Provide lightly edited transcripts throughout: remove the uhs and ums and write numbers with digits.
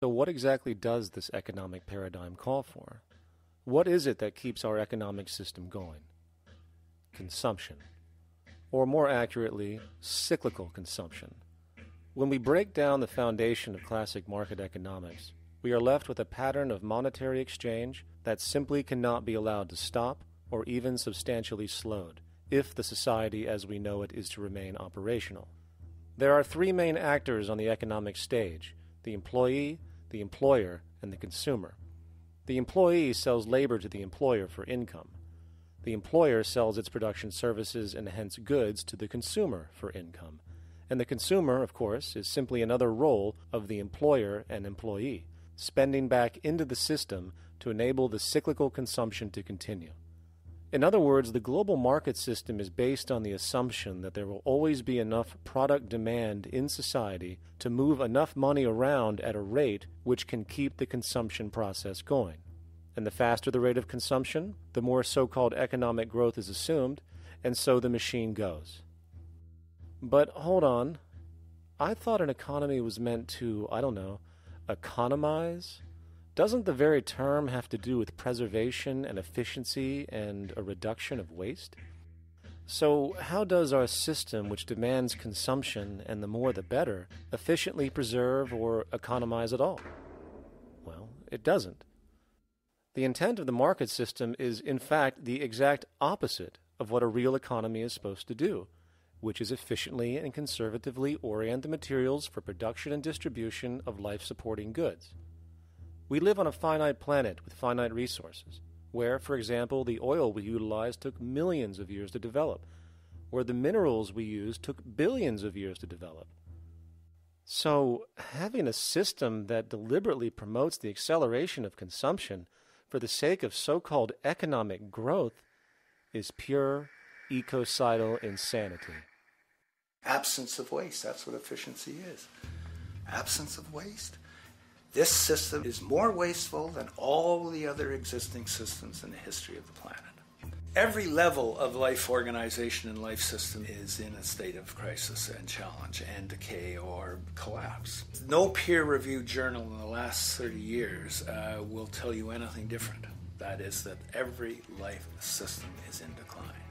So, what exactly does this economic paradigm call for? What is it that keeps our economic system going? Consumption. Or more accurately, cyclical consumption. When we break down the foundation of classic market economics, we are left with a pattern of monetary exchange that simply cannot be allowed to stop or even substantially slowed if the society as we know it is to remain operational. There are three main actors on the economic stage: the employee, the employer, and the consumer. The employee sells labor to the employer for income. The employer sells its production services and hence goods to the consumer for income. And the consumer, of course, is simply another role of the employer and employee, spending back into the system to enable the cyclical consumption to continue. In other words, the global market system is based on the assumption that there will always be enough product demand in society to move enough money around at a rate which can keep the consumption process going. And the faster the rate of consumption, the more so-called economic growth is assumed, and so the machine goes. But hold on, I thought an economy was meant to, economize? Doesn't the very term have to do with preservation and efficiency and a reduction of waste? So how does our system, which demands consumption and the more the better, efficiently preserve or economize at all? Well, it doesn't. The intent of the market system is, in fact, the exact opposite of what a real economy is supposed to do, which is efficiently and conservatively orient the materials for production and distribution of life-supporting goods. We live on a finite planet with finite resources, where, for example, the oil we utilize took millions of years to develop, where the minerals we use took billions of years to develop. So, having a system that deliberately promotes the acceleration of consumption for the sake of so-called economic growth is pure ecocidal insanity. Absence of waste, that's what efficiency is. Absence of waste. This system is more wasteful than all the other existing systems in the history of the planet. Every level of life organization and life system is in a state of crisis and challenge and decay or collapse. No peer-reviewed journal in the last 30 years will tell you anything different. That is that every life system is in decline,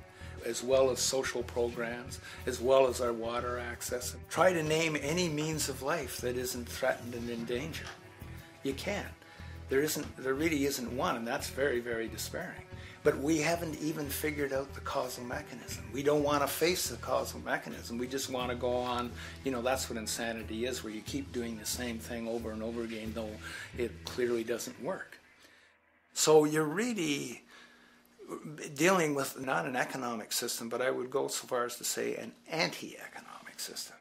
as well as social programs, as well as our water access. Try to name any means of life that isn't threatened and in danger. You can't. There really isn't one, and that's very, very despairing. But we haven't even figured out the causal mechanism. We don't want to face the causal mechanism. We just want to go on, that's what insanity is, where you keep doing the same thing over and over again, though it clearly doesn't work. So you're really dealing with not an economic system, but I would go so far as to say an anti-economic system.